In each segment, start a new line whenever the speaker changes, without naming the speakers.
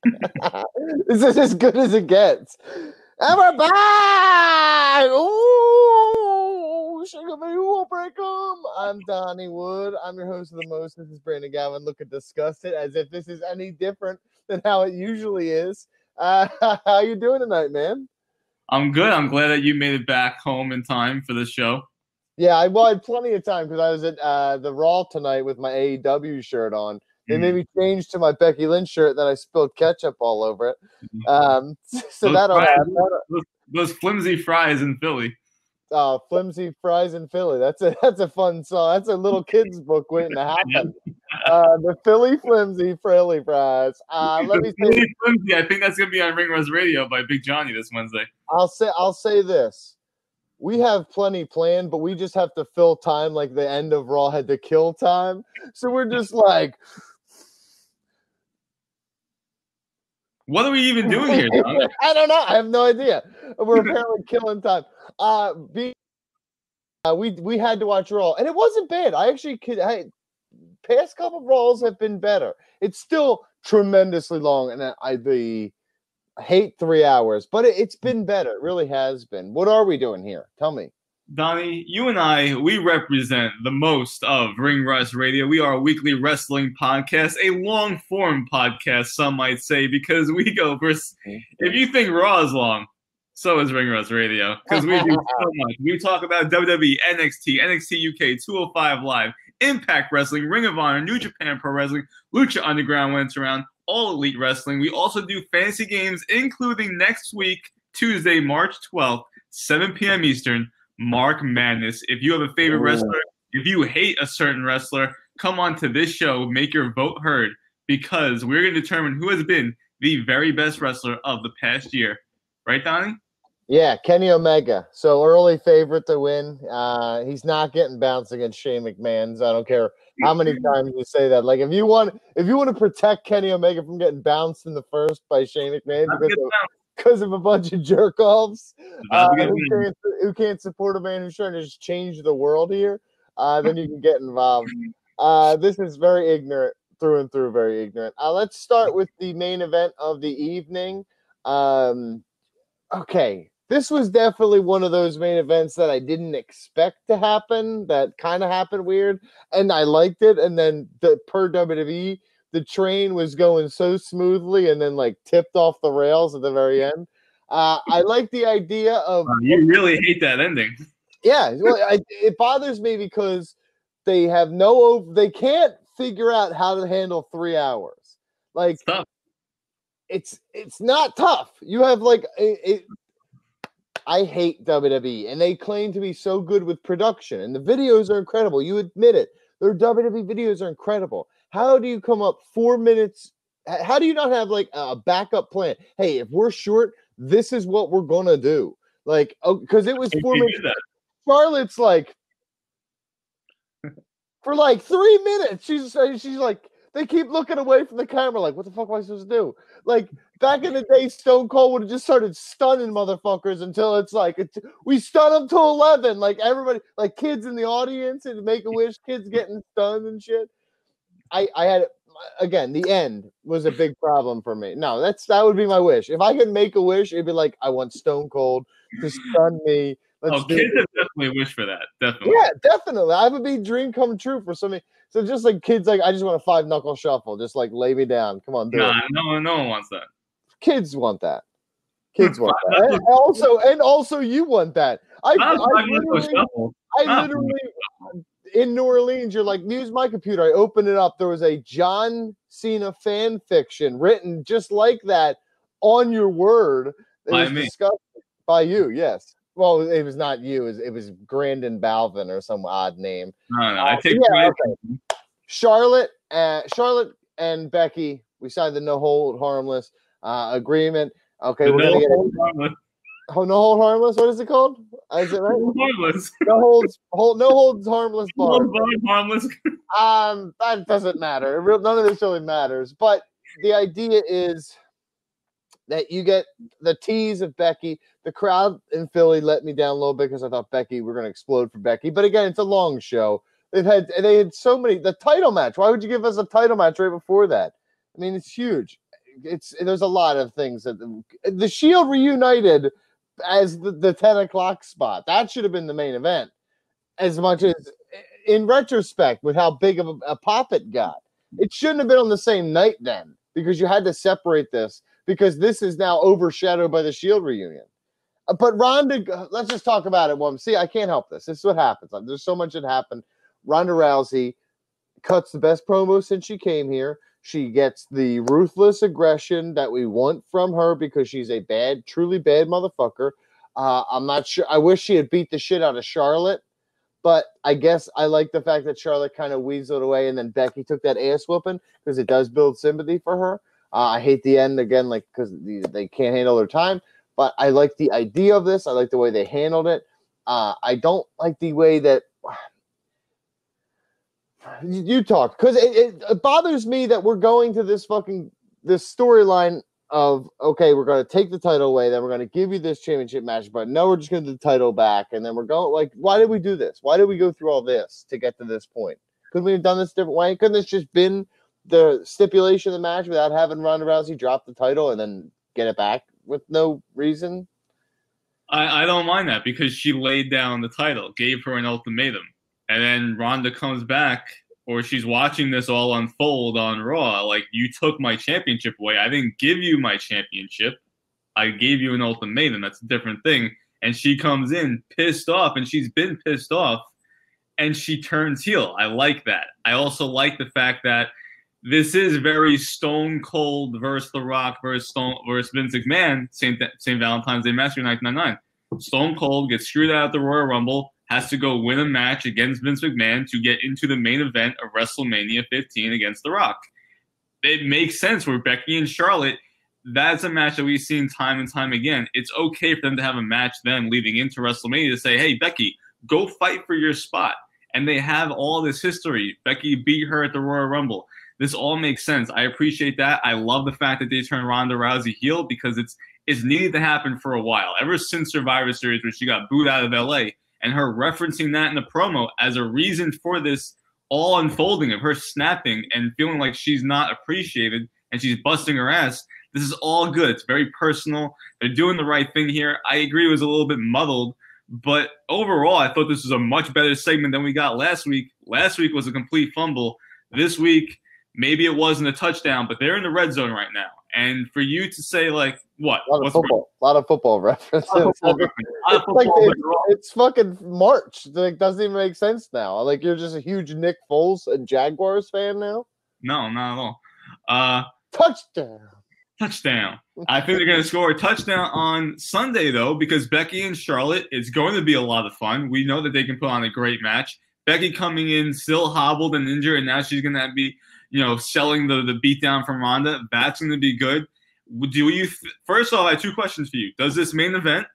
This is as good as it gets. And we're back! Ooh! Sugar me, who will break 'em? I'm Donnie Wood. I'm your host of the most. This is Brandon Galvin. Looking disgusted, as if this is any different than how it usually is. How you doing tonight, man?
I'm good. I'm glad that you made it back home in time for this show.
Yeah, I had plenty of time because I was at the Raw tonight with my AEW shirt on. They made me change to my Becky Lynch shirt, then I spilled ketchup all over it. So
those flimsy fries in Philly.
Flimsy fries in Philly. That's a fun song. That's a little kid's book waiting to happen. The Philly flimsy frilly fries. Let me say,
flimsy. I think that's gonna be on Ring Rust Radio by Big Johnny this Wednesday.
I'll say this. We have plenty planned, but we just have to fill time like the end of Raw had to kill time. So we're just like,
what are we even doing here, Don?
I don't know. I have no idea. We're apparently killing time. We had to watch Raw, and it wasn't bad. Past couple of Raws have been better. It's still tremendously long, and I hate 3 hours, but it's been better. It really has been. What are we doing here? Tell me.
Donnie, you and I, we represent the most of Ring Rust Radio. We are a weekly wrestling podcast, a long-form podcast, some might say, because we go for, if you think Raw is long, so is Ring Rust Radio, because we do so much. We talk about WWE, NXT, NXT UK, 205 Live, Impact Wrestling, Ring of Honor, New Japan Pro Wrestling, Lucha Underground when it's around, All Elite Wrestling. We also do fantasy games, including next week, Tuesday, March 12th, 7 p.m. Eastern, Mark Madness. If you have a favorite wrestler, if you hate a certain wrestler, come on to this show, make your vote heard, because we're going to determine who has been the very best wrestler of the past year. Right, Donnie?
Yeah, Kenny Omega. So early favorite to win. He's not getting bounced against Shane McMahon. So I don't care how many times you say that. Like if you want to protect Kenny Omega from getting bounced in the first by Shane McMahon because of a bunch of jerk offs who can't support a man who's trying to just change the world here, then you can get involved. This is very ignorant, through and through, very ignorant. Let's start with the main event of the evening. Okay, this was definitely one of those main events that I didn't expect to happen, that kind of happened weird, and I liked it. And then per WWE, the train was going so smoothly and then like tipped off the rails at the very end. I like the idea of...
you really hate that ending.
Yeah, well, it bothers me because they have they can't figure out how to handle 3 hours. Like,
it's tough.
It's not tough. You have like I hate WWE, and they claim to be so good with production, and the videos are incredible. You admit it. Their WWE videos are incredible. How do you come up 4 minutes? How do you not have like a backup plan? Hey, if we're short, this is what we're gonna do. Like, because it was 4 minutes. Charlotte's like, for like 3 minutes, she's like, they keep looking away from the camera, like, what the fuck am I supposed to do? Like, back in the day, Stone Cold would have just started stunning motherfuckers until it's like, we stun them till 11. Like, everybody, like kids in the audience and Make-A-Wish kids getting stunned and shit. I had, again, the end was a big problem for me. No, that would be my wish. If I could make a wish, it'd be like, I want Stone Cold to stun me.
Kids have definitely wish for that. Definitely.
Yeah, definitely. I would be dream come true for somebody. So just like kids, like, I just want a 5-knuckle shuffle. Just like lay me down. Come on, do it.
No one wants that.
Kids want that. Kids want that. And also you want that. I literally in New Orleans, you're like, use my computer. I opened it up. There was a John Cena fan fiction written just like that on your word. It was discussed by you, yes. Well, it was not you. It was Brandon Galvin or some odd name.
No, I take credit.
Okay. Charlotte and Becky, we signed the no hold harmless agreement. Okay,
we're gonna get it.
Oh, no hold harmless. What is it called? Is it right?
Harmless.
No holds harmless bar.
Harmless.
That doesn't matter. None of this really matters. But the idea is that you get the tease of Becky. The crowd in Philly let me down a little bit because I thought we're going to explode for Becky. But again, it's a long show. They had so many. The title match. Why would you give us a title match right before that? I mean, it's huge. there's a lot of things that the Shield reunited as the 10 o'clock spot. That should have been the main event. As much as in retrospect, with how big of a pop it got, it shouldn't have been on the same night then, because you had to separate this, because this is now overshadowed by the Shield reunion. But Ronda, let's just talk about it. See, I can't help this. This is what happens. There's so much that happened. Ronda Rousey cuts the best promo since she came here. She gets the ruthless aggression that we want from her because she's a bad, truly bad motherfucker. I'm not sure. I wish she had beat the shit out of Charlotte. But I guess I like the fact that Charlotte kind of weaseled away and then Becky took that ass whooping because it does build sympathy for her. I hate the end again, like, because they can't handle their time. But I like the idea of this. I like the way they handled it. I don't like the way that you talk, because it bothers me that we're going to this storyline of, okay, we're going to take the title away, then we're going to give you this championship match, but no, we're just going to do the title back, and then we're going, like, why did we do this? Why did we go through all this to get to this point? Couldn't we have done this a different way? Couldn't this just been the stipulation of the match without having Ronda Rousey drop the title and then get it back with no reason?
I don't mind that, because she laid down the title, gave her an ultimatum, and then Ronda comes back, or she's watching this all unfold on Raw, like, you took my championship away. I didn't give you my championship. I gave you an ultimatum. That's a different thing. And she comes in pissed off, and she's been pissed off, and she turns heel. I like that. I also like the fact that this is very Stone Cold versus The Rock versus Vince McMahon, St. Valentine's Day Massacre 1999. Stone Cold gets screwed out of the Royal Rumble, has to go win a match against Vince McMahon to get into the main event of WrestleMania 15 against The Rock. It makes sense where Becky and Charlotte, that's a match that we've seen time and time again. It's okay for them to have a match then leading into WrestleMania to say, hey, Becky, go fight for your spot. And they have all this history. Becky beat her at the Royal Rumble. This all makes sense. I appreciate that. I love the fact that they turned Ronda Rousey heel, because it's needed to happen for a while. Ever since Survivor Series, where she got booed out of LA, and her referencing that in the promo as a reason for this all unfolding of her snapping and feeling like she's not appreciated and she's busting her ass. This is all good. It's very personal. They're doing the right thing here. I agree it was a little bit muddled, but overall, I thought this was a much better segment than we got last week. Last week was a complete fumble. This week, maybe it wasn't a touchdown, but they're in the red zone right now. And for you to say, like, what?
A lot of football references. It's fucking March. Like, doesn't even make sense now. Like, you're just a huge Nick Foles and Jaguars fan now?
No, not at all. Touchdown. I think they're going to score a touchdown on Sunday, though, because Becky and Charlotte, it's going to be a lot of fun. We know that they can put on a great match. Becky coming in still hobbled and injured, and now she's going to be, selling the beatdown from Ronda. That's going to be good. First off, I have two questions for you. Does this main event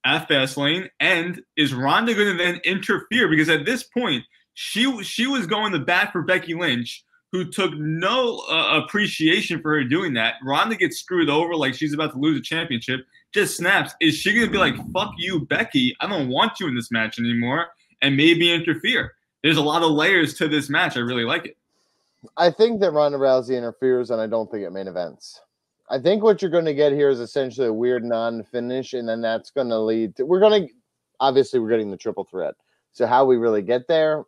at Fastlane, and is Ronda going to then interfere? Because at this point, she was going to bat for Becky Lynch, who took no appreciation for her doing that. Ronda gets screwed over like she's about to lose a championship, just snaps. Is she going to be like, fuck you, Becky, I don't want you in this match anymore, and maybe interfere? There's a lot of layers to this match. I really like it.
I think that Ronda Rousey interferes, and I don't think it main events. I think what you're going to get here is essentially a weird non-finish, and then that's going to lead to obviously we're getting the triple threat. So how we really get there,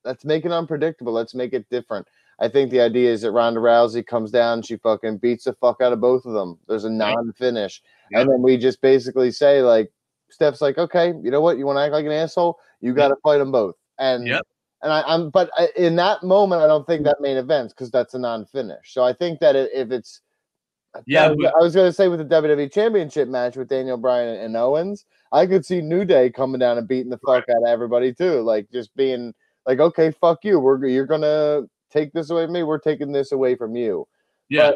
let's make it unpredictable. Let's make it different. I think the idea is that Ronda Rousey comes down, she fucking beats the fuck out of both of them. There's a non-finish. Yep. And then we just basically say, like, Steph's like, okay, you know what? You want to act like an asshole? You got to fight them both. And
yep.
But in that moment, I don't think that main events, because that's a non-finish. So I think that if it's, I was going to say with the WWE Championship match with Daniel Bryan and Owens, I could see New Day coming down and beating the fuck out of everybody too. Like, just being like, okay, fuck you. You're going to take this away from me. We're taking this away from you.
Yeah.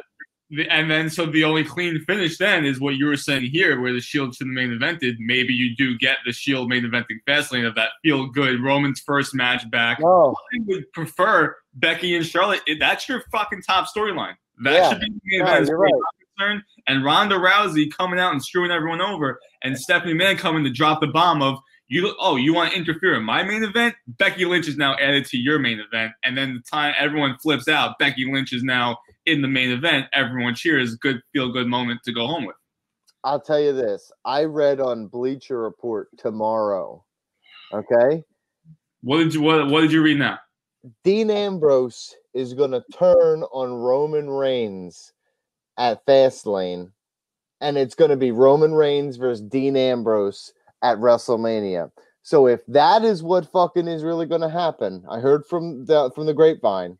And then so the only clean finish then is what you were saying here, where the Shield should have main evented. Maybe you do get the Shield main eventing Fastlane of that feel good Roman's first match back.
Oh.
I would prefer Becky and Charlotte. That's your fucking top storyline. That should be the main event.
You're right.
Concerned. And Ronda Rousey coming out and screwing everyone over, and Stephanie McMahon coming to drop the bomb of, you want to interfere in my main event? Becky Lynch is now added to your main event. And then the time everyone flips out, Becky Lynch is now in the main event, everyone cheers, good feel-good moment to go home with.
I'll tell you this. I read on Bleacher Report tomorrow. Okay?
What did you read now?
Dean Ambrose is going to turn on Roman Reigns at Fastlane, and it's going to be Roman Reigns versus Dean Ambrose at WrestleMania. So if that is what fucking is really going to happen, I heard from the grapevine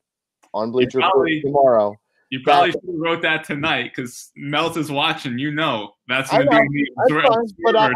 on Bleacher Report tomorrow.
You probably should have wrote that tonight because Melt is watching. You know that's going to be
but I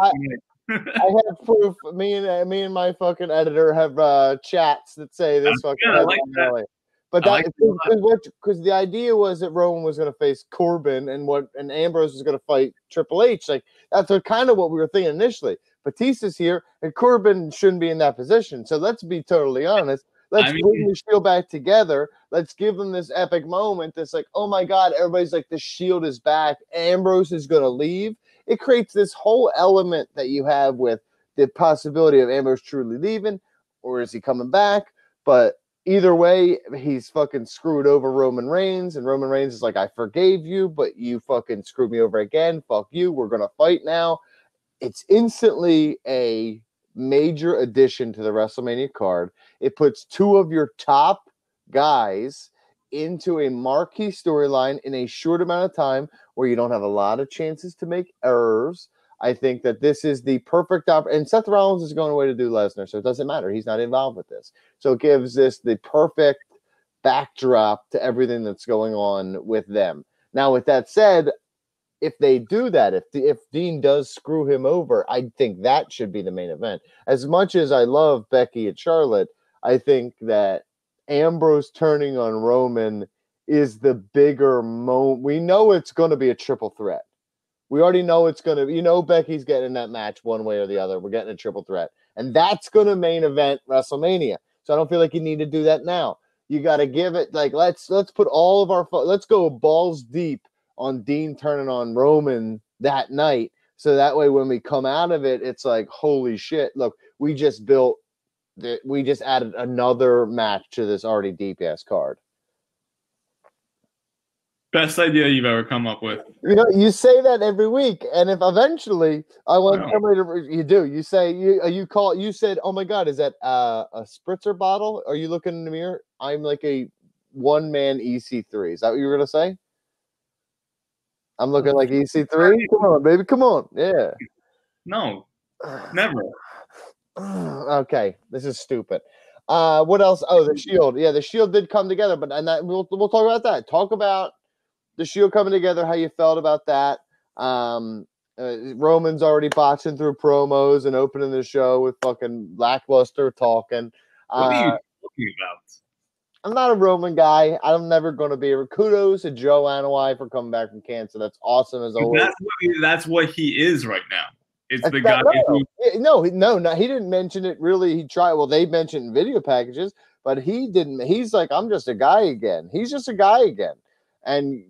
have proof. Me and my fucking editor have chats that say this fucking.
I like that.
But because the idea was that Roman was going to face Corbin and Ambrose was going to fight Triple H. Like that's kind of what we were thinking initially. Batista's here, and Corbin shouldn't be in that position. So let's be totally honest. Let's bring the Shield back together. Let's give them this epic moment. That's like, oh my God, everybody's like, the Shield is back. Ambrose is going to leave. It creates this whole element that you have with the possibility of Ambrose truly leaving, or is he coming back? But either way, he's fucking screwed over Roman Reigns, and Roman Reigns is like, I forgave you, but you fucking screwed me over again. Fuck you. We're going to fight now. It's instantly a major addition to the WrestleMania card. It puts two of your top guys into a marquee storyline in a short amount of time where you don't have a lot of chances to make errors. I think that this is the perfect and Seth Rollins is going away to do Lesnar, so it doesn't matter. He's not involved with this. So it gives this the perfect backdrop to everything that's going on with them. Now, with that said, if they do that, if Dean does screw him over, I think that should be the main event. As much as I love Becky and Charlotte, I think that Ambrose turning on Roman is the bigger moment. We know it's going to be a triple threat. We already know it's going to, Becky's getting in that match one way or the other. We're getting a triple threat. And that's going to main event WrestleMania. So I don't feel like you need to do that now. You got to give it, like, let's put all of our, let's go balls deep on Dean turning on Roman that night. So that way, when we come out of it, it's like, holy shit, look, we just added another match to this already deep ass card.
Best idea you've ever come up with.
You say that every week, and if eventually I want somebody to, you said, oh my God, is that a spritzer bottle? Are you looking in the mirror? I'm like a one-man EC3. Is that what you were gonna say? I'm looking like EC3. Come on, baby, come on, yeah.
No, never.
Okay, this is stupid. What else? Oh, the Shield. Yeah, the Shield did come together, but we'll talk about that. Talk about the Shield coming together, how you felt about that. Roman's already botching through promos and opening the show with fucking lackluster talking.
What are you talking about?
I'm not a Roman guy. I'm never going to be. Kudos to Joe Anoa'i for coming back from cancer. That's awesome as always.
That's what he is right now. It's the
guy.
No,
he didn't mention it really. He tried. Well, they mentioned in video packages, but he didn't. He's like, I'm just a guy again. He's just a guy again. And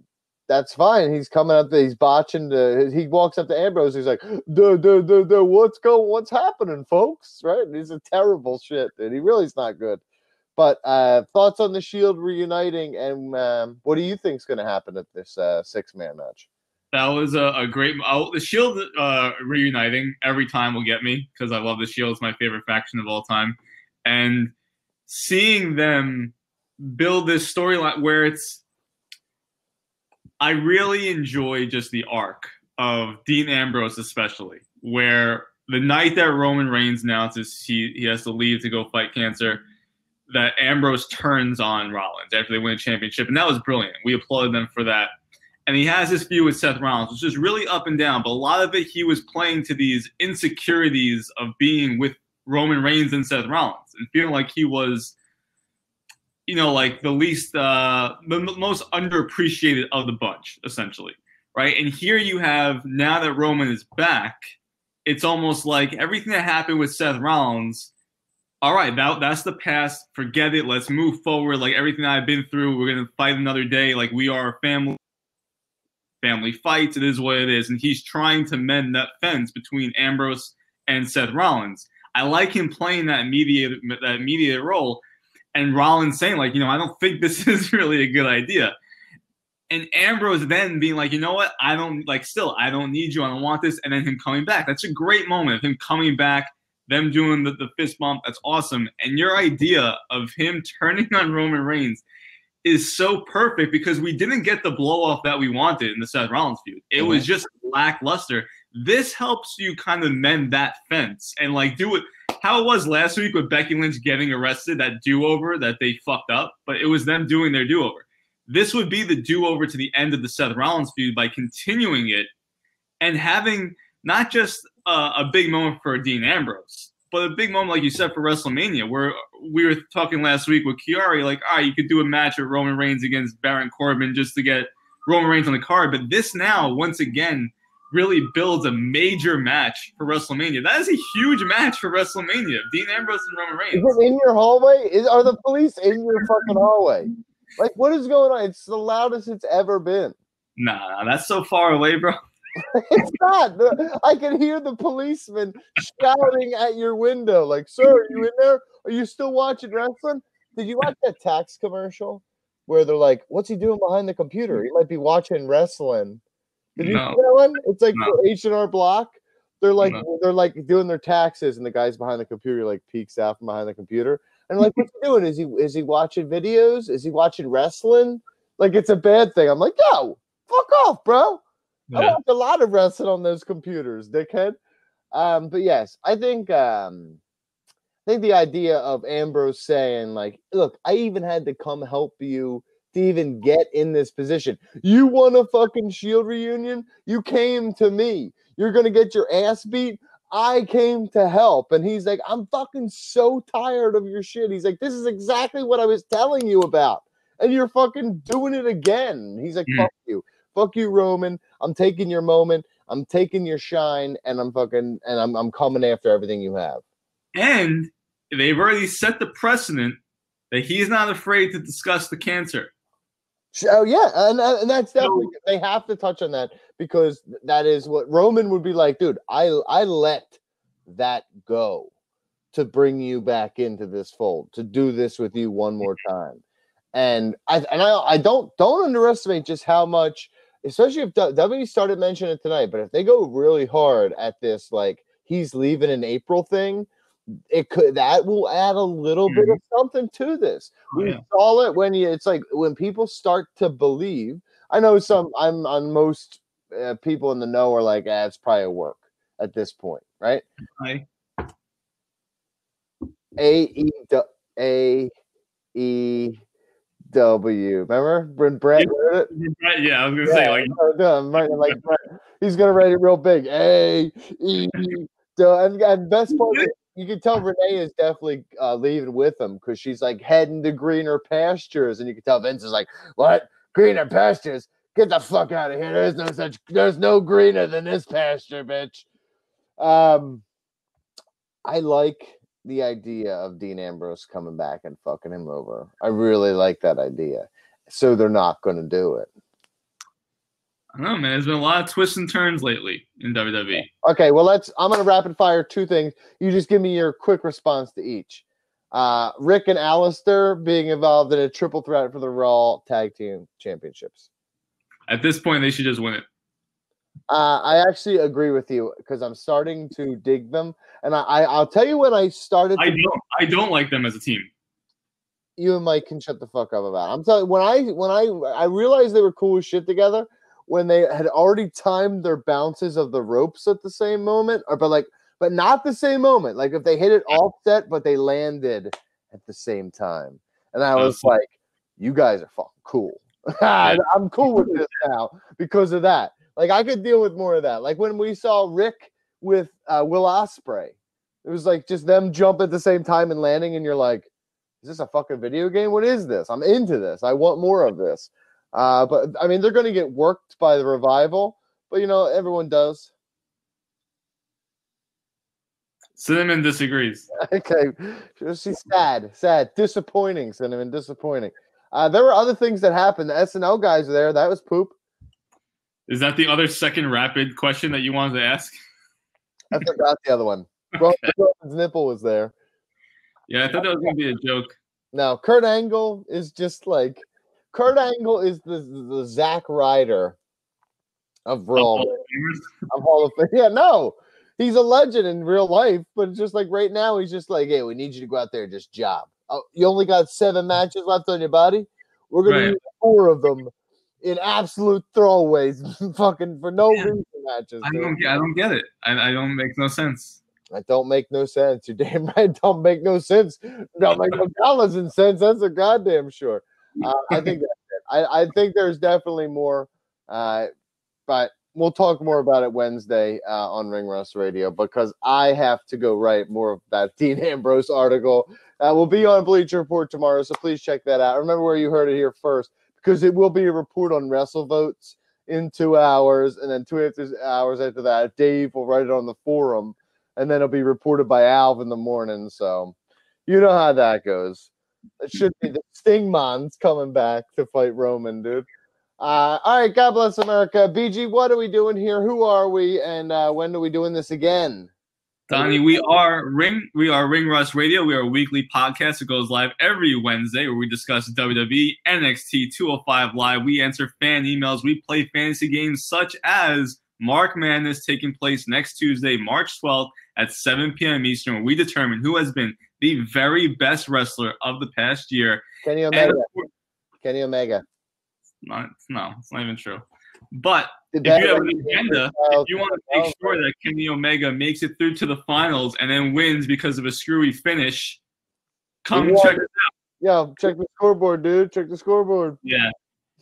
that's fine. He's coming up there. He's botching. He walks up to Ambrose. He's like, what's happening, folks? Right? He's a terrible shit, dude. He really is not good. But thoughts on the Shield reuniting, and what do you think is going to happen at this six-man match?
That was a great. The Shield reuniting every time will get me because I love the Shield. It's my favorite faction of all time, and seeing them build this storyline where I really enjoy just the arc of Dean Ambrose, especially where the night that Roman Reigns announces he has to leave to go fight cancer, that Ambrose turns on Rollins after they win a championship, and that was brilliant. We applauded them for that. And he has this feud with Seth Rollins, which is really up and down, but a lot of it he was playing to these insecurities of being with Roman Reigns and Seth Rollins and feeling like he was, like the least, the most underappreciated of the bunch, essentially, right? And here you have, now that Roman is back, it's almost like everything that happened with Seth Rollins, all right, that's the past, forget it, let's move forward, like everything I've been through, we're going to fight another day, like we are a family fights, it is what it is, and he's trying to mend that fence between Ambrose and Seth Rollins. I like him playing that mediator role, and Rollins saying, like, I don't think this is really a good idea. And Ambrose then being like, you know what? I don't need you. I don't want this. And then him coming back. That's a great moment of him coming back, them doing the fist bump. That's awesome. And your idea of him turning on Roman Reigns is so perfect because we didn't get the blow off that we wanted in the Seth Rollins feud. It was just lackluster. This helps you kind of mend that fence and like do it how it was last week with Becky Lynch getting arrested, that do-over that they fucked up, but it was them doing their do-over. This would be the do-over to the end of the Seth Rollins feud by continuing it and having not just a big moment for Dean Ambrose, but a big moment, like you said, for WrestleMania, where we were talking last week with Chiari, like, all right, you could do a match with Roman Reigns against Baron Corbin just to get Roman Reigns on the card. But this now, once again, really builds a major match for WrestleMania. That is a huge match for WrestleMania. Dean Ambrose and Roman Reigns.
Is it in your hallway? Are the police in your fucking hallway? Like, what is going on? It's the loudest it's ever been.
Nah, that's so far away, bro.
It's not. I can hear the policeman shouting at your window, like, "Sir, are you in there? Are you still watching wrestling?" Did you watch that tax commercial where they're like, "What's he doing behind the computer? He might be watching wrestling." Did you see that one? It's like for H&R Block. They're like doing their taxes, and the guy's behind the computer like peeks out from behind the computer, and like, "What's he doing? Is he watching videos? Is he watching wrestling? Like, it's a bad thing." I'm like, "Yo, fuck off, bro." Yeah. I watch a lot of wrestling on those computers, dickhead. But yes, I think the idea of Ambrose saying, like, "Look, I even had to come help you to even get in this position. You want a fucking Shield reunion? You came to me. You're gonna get your ass beat. I came to help." And he's like, "I'm fucking so tired of your shit." He's like, "This is exactly what I was telling you about, and you're fucking doing it again." He's like, "Fuck you. Fuck you, Roman. I'm taking your moment. I'm taking your shine, and I'm coming after everything you have."
And they've already set the precedent that he's not afraid to discuss the cancer.
Oh yeah, and that's definitely, they have to touch on that because that is what Roman would be like, "Dude, I let that go to bring you back into this fold, to do this with you one more time." And I don't underestimate just how much, especially if WWE started mentioning it tonight, but if they go really hard at this, like, he's leaving in April thing, that will add a little bit of something to this. We saw it it's like when people start to believe. I know I'm on most people in the know are like, it's probably a work at this point, right?
Right.
AEW. Remember when Brett wrote
it? Yeah, I was gonna say
like Brett, he's gonna write it real big. And best part is, you can tell Renee is definitely leaving with him because she's like heading to greener pastures, and you can tell Vince is like, "What? Greener pastures? Get the fuck out of here! There's no greener than this pasture, bitch." I like the idea of Dean Ambrose coming back and fucking him over. I really like that idea. So they're not going to do it.
I don't know, man. There's been a lot of twists and turns lately in WWE.
Okay, well, I'm going to rapid fire two things. You just give me your quick response to each. Rick and Alistair being involved in a triple threat for the Raw Tag Team Championships.
At this point, they should just win it.
I actually agree with you because I'm starting to dig them, and I'll tell you when I started.
I don't like them as a team.
You and Mike can shut the fuck up about it. I'm telling you, when I realized they were cool as shit together, when they had already timed their bounces of the ropes at the same moment, but not the same moment. Like if they hit it offset, but they landed at the same time, and I was like, "You guys are fucking cool." I'm cool with this now because of that. Like, I could deal with more of that. Like, when we saw Rick with Will Ospreay, it was like just them jump at the same time and landing, and you're like, is this a fucking video game? What is this? I'm into this. I want more of this. But, I mean, they're going to get worked by the Revival, but, everyone does.
Cinnamon disagrees.
Okay. She's sad. Disappointing, Cinnamon, disappointing. There were other things that happened. The SNL guys were there. That was poop.
Is that the other second rapid question that you wanted to ask?
I forgot the other one. Roman's nipple was there.
Yeah, I thought that was going to be a joke.
No, Kurt Angle is just like Kurt Angle is the Zack Ryder of Raw. Of Hall of Fame. Yeah, no. He's a legend in real life, but it's just like right now, he's just like, hey, we need you to go out there and just job. Oh, you only got 7 matches left on your body. We're going to use 4 of them in absolute throwaways, fucking for no reason matches.
I don't get it. I don't make no sense.
That don't make no sense. You're damn right. Don't make no sense. Don't make no dollars in sense. That's a goddamn sure. I think that's it. I think there's definitely more, but we'll talk more about it Wednesday on Ring Rust Radio because I have to go write more of that Dean Ambrose article. We'll be on Bleacher Report tomorrow, so please check that out. Remember where you heard it here first because it will be a report on WrestleVotes in 2 hours, and then 2 hours after that, Dave will write it on the forum, and then it'll be reported by Alv in the morning. So you know how that goes. It should be the Stingmon's coming back to fight Roman, dude. All right, God bless America. BG, what are we doing here? Who are we? And when are we doing this again?
Donnie, we are Ring Rust Radio. We are a weekly podcast that goes live every Wednesday where we discuss WWE, NXT 205 Live. We answer fan emails. We play fantasy games such as Mark Madness taking place next Tuesday, March 12th at 7 p.m. Eastern, where we determine who has been the very best wrestler of the past year.
Kenny Omega. Kenny Omega.
No, it's not even true. But if you have an agenda, if you want to make sure that Kenny Omega makes it through to the finals and then wins because of a screwy finish, come check it out.
Yeah, check the scoreboard, dude. Check the scoreboard.
Yeah.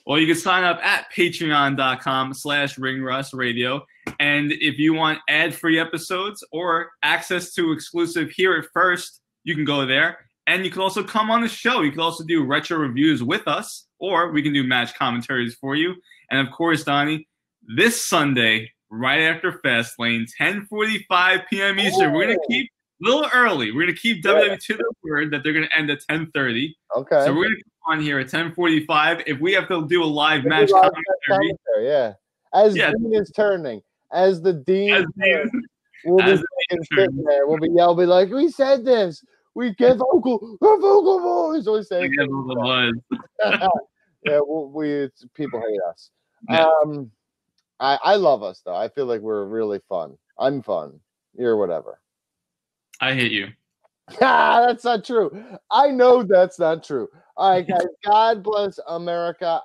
Well, you can sign up at patreon.com/ringrustradio. And if you want ad-free episodes or access to exclusive Hear It First, you can go there. And you can also come on the show. You can also do retro reviews with us, or we can do match commentaries for you. And, of course, Donnie, this Sunday, right after Fastlane, 10:45 p.m. Eastern, we're going to keep a little early. We're going to keep WWE to the word that they're going to end at 10:30.
Okay.
So we're going to come on here at 10:45. If we have to do a live match commentary.
Yeah. As Dean is turning. As the Dean we'll be sitting there. We'll be like, we said this. We get vocal voice. Always say yeah, people hate us. Yeah. I love us though. I feel like we're really fun. I'm fun. You're whatever.
I hate you.
That's not true. I know that's not true. All right, guys. God bless America.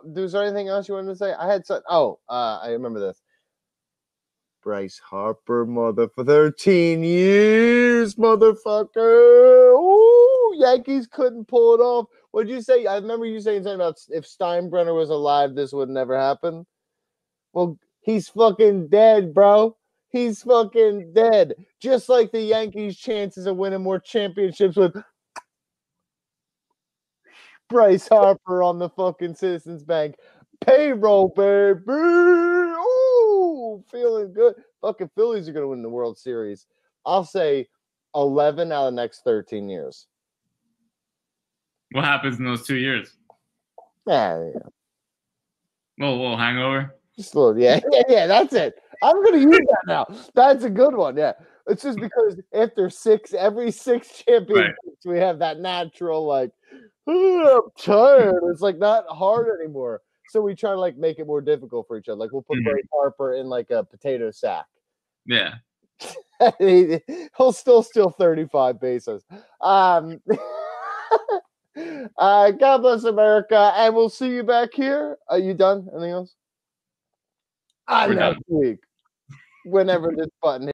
Was there anything else you wanted to say? I had some. I remember this. Bryce Harper, for 13 years, motherfucker. Ooh, Yankees couldn't pull it off. What'd you say? I remember you saying something about if Steinbrenner was alive, this would never happen. Well, he's fucking dead, bro. He's fucking dead. Just like the Yankees' chances of winning more championships with Bryce Harper on the fucking Citizens Bank payroll, baby. Ooh, feeling good. Fucking Phillies are going to win the World Series. I'll say 11 out of the next 13 years.
What happens in those 2 years?
Yeah.
Little hangover?
Just a little, yeah, that's it. I'm going to use that now. That's a good one, yeah. It's just because after every six championships, we have that natural, like, I'm tired. It's like not hard anymore. So we try to like make it more difficult for each other. Like we'll put Bryce Harper in like a potato sack.
Yeah.
He'll still steal 35 bases. God bless America. And we'll see you back here. Are you done? Anything else? Next week. Whenever this button